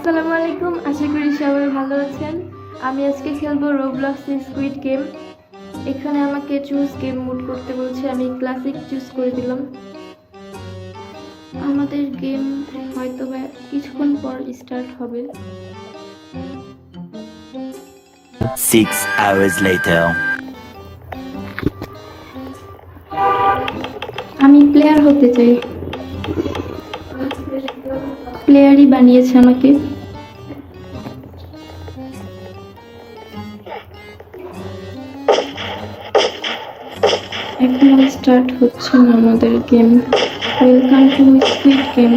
আসসালামু আলাইকুম, আশা করি সবাই ভালো আছেন। আমি আজকে খেলবো রোবলক্স স্কুইড গেম। এখানে আমাকে চুজ গেম মোড করতে বলছে, আমি ক্লাসিক চুজ করে দিলাম। আমাদের গেম হয়তো বা কিছুক্ষণ পর স্টার্ট হবে। 6 hours later. আমি প্লেয়ার হতে চাই। প্লেয়ারই বানিয়েছে আমাকে। এখন স্টার্ট হচ্ছে না আমাদের game. Welcome to squid game.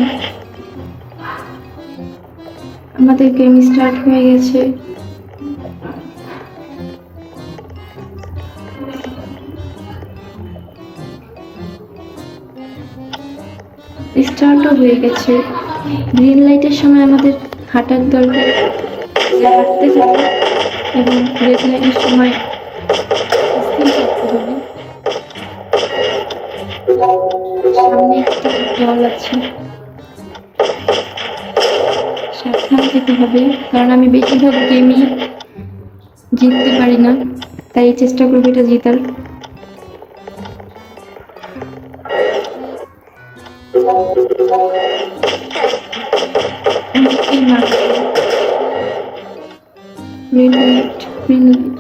আমাদের গেম স্টার্ট হয়ে গেছে। স্টার্টও হয়ে গেছে। গ্রিন লাইটের সময় আমাদের হাঁটার দরকার, হাঁটতে হবে, এবং রেড লাইটের সময় স্থির থাকতে হবে। সামনে একটি জল আছে, সাবধান যেতে হবে, কারণ আমি বেশিরভাগ গেমই জিততে পারি না, তাই চেষ্টা করবো এটা জেতার। Red light, green light.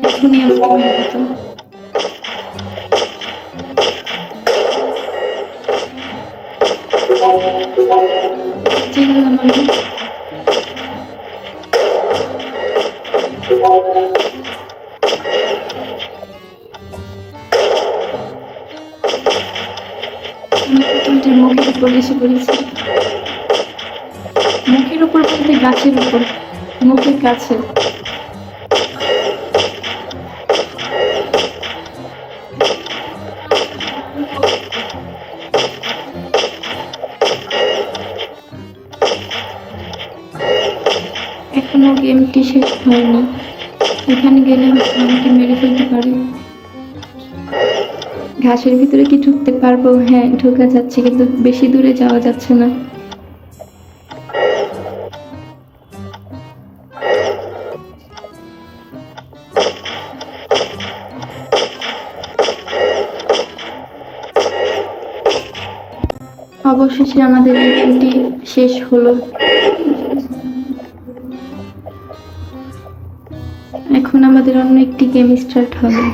এখনই আমাকে মেরে দিত। গেলাম আমি। মুখের উপর এসে পড়েছি। মুখের উপর বলতে গাছের উপর, মুখের কাছে। এখনো গেমটি শেষ হয়নি। এখানে গেলে হয়তো আমাকে মেরে ফেলতে পারে। ঘাসের ভিতরে কি ঢুকতে পারবো? হ্যাঁ, ঢোকা যাচ্ছে, কিন্তু বেশি দূরে যাওয়া যাচ্ছে না। অবশেষে আমাদের গেমটি শেষ হলো। এখন আমাদের অন্য একটি গেম স্টার্ট হবে।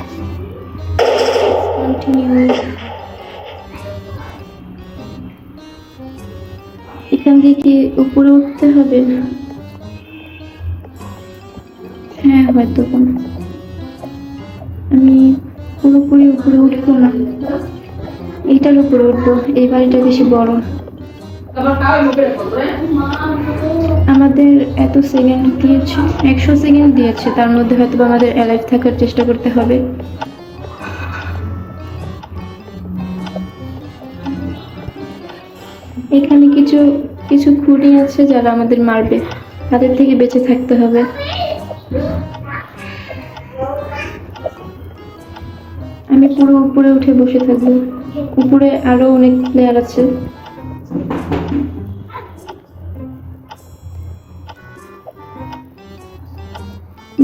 এখান থেকে উপরে উঠতে হবে। হ্যাঁ, হয়তো আমি পুরোপুরি উপরে উঠবো না, এইটার উপরে উঠবো। এই বাড়িটা বেশি বড়। আমাদের এত সেকেন্ড দিয়েছে, 100 সেকেন্ড দিয়েছে, তার মধ্যে হয়তো আমাদের অ্যালাইভ থাকার চেষ্টা করতে হবে। এখানে কিছু কিছু খুঁড়ি আছে যারা আমাদের মারবে, তাদের থেকে বেঁচে থাকতে হবে। আমি পুরো উপরে উঠে বসে থাকবো। উপরে আরো অনেক প্লেয়ার আছে।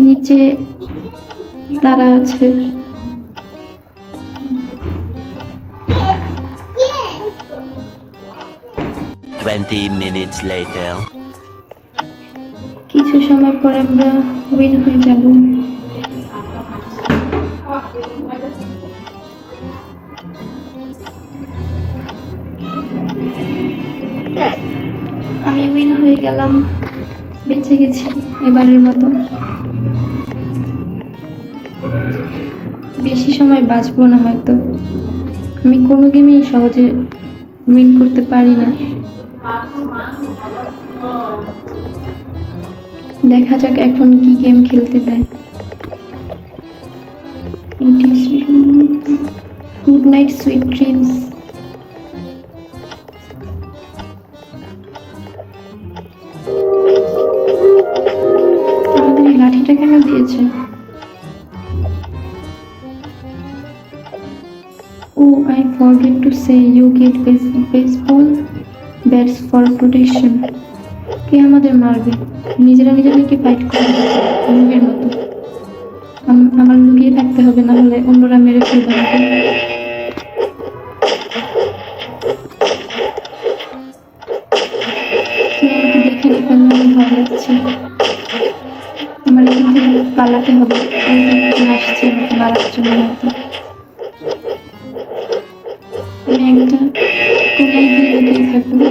নিচে তারা আছে। minutes later. কিছু সময় পর আমরা উইন হয়ে যাব। আমি উইন হয়ে গেলাম, বেঁচে গেছি এবারের মতো। বেশি সময় বাঁচবো না হয়তো। আমি কোনো গেমেই সহজে উইন করতে পারি না। দেখা যাক এখন কি গেম খেলতে দেয়। Good night, sweet dreams. আমাদের এই লাঠিটা কেন দিয়েছে? Oh, I forget to say you get baseball bats for protection. কে আমাদের মারবে? নিজেরা নিজেদেরকে ফাইট করবে মুভির মতো। আমার লুকিয়ে থাকতে হবে, না হলে অন্যরা মেরে ফেলবে আমাকে। দেখে দেখে আমার ভয় লাগছে। আমার এখান থেকে পালাতে হবে, আসছে আমাকে মারার জন্য হয়তো। আমি একটা কোনায় গিয়ে লুকিয়ে থাকবো।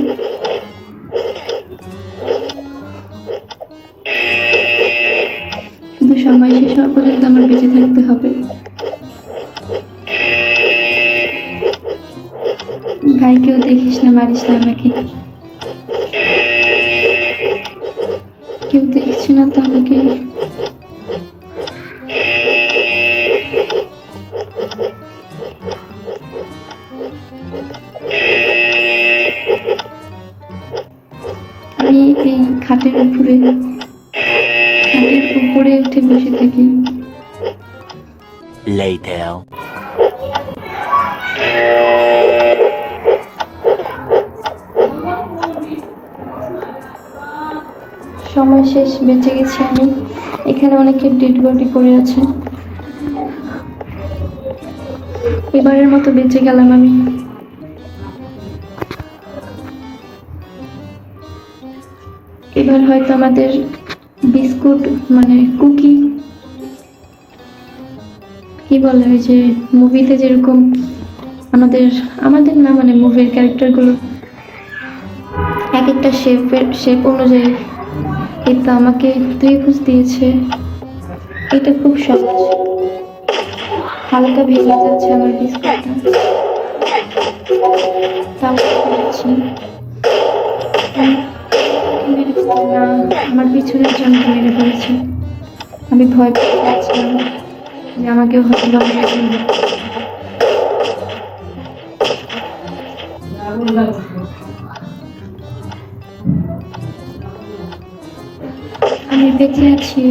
শুধু সময় শেষ হওয়া পর্যন্ত আমার বেঁচে থাকতে হবে। ভাই, কেউ দেখিস না, মারিস না আমাকে। কেউ দেখছে না তো আমাকে? আমি এই খাটের উপরে উঠে বসে থাকি। Later. সময় শেষ, বেঁচে গেছি আমি। এখানে অনেকের ডেড বডি পড়ে আছে। এবারের মতো বেঁচে গেলাম আমি। এবার হয়তো আমাদের বিস্কুট মানে কুকি কি বলে, ওই যে মুভিতে যেরকম আমাদের না মানে মুভির ক্যারেক্টারগুলো এক একটা শেপ অনুযায়ী, এটা আমাকে ত্রিভুজ দিয়েছে। এটা খুব সহজ। হালকা ভেঙে যাচ্ছে আমার বিস্কুটটা, তাও পেরেছি। না, আমার পিছনের জন্য মেরে ফেলেছে। আমি ভয় পেয়ে যাচ্ছিলাম যে আমাকেও হয়তো মেরে ফেলবে। আমি বেঁচে আছি।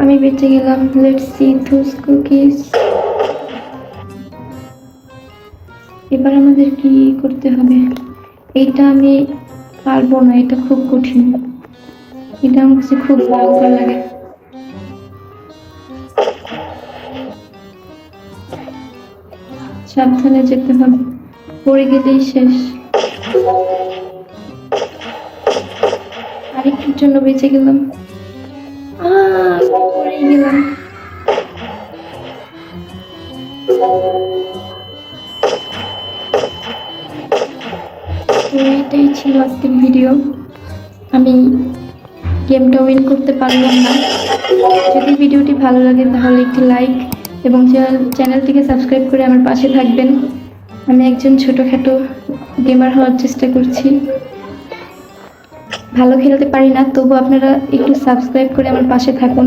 আমি বেঁচে গেলাম। Let's see those cookies. এবার আমাদের কি করতে হবে? এটা আমি পারবো না, এটা খুব কঠিন। এটা আমার কাছে খুব ভয়ঙ্কর লাগে। সাবধানে যেতে হবে, পড়ে গেলেই শেষ। আরেকটুর জন্য বেঁচে গেলাম। পড়ে গেলাম। এটাই ছিল আজকের ভিডিও। আমি গেমটা উইন করতে পারলাম না। যদি ভিডিওটি ভালো লাগে তাহলে একটি লাইক এবং চ্যানেলটিকে সাবস্ক্রাইব করে আমার পাশে থাকবেন। আমি একজন ছোটোখাটো গেমার হওয়ার চেষ্টা করছি। ভালো খেলতে পারি না, তবু আপনারা একটু সাবস্ক্রাইব করে আমার পাশে থাকুন।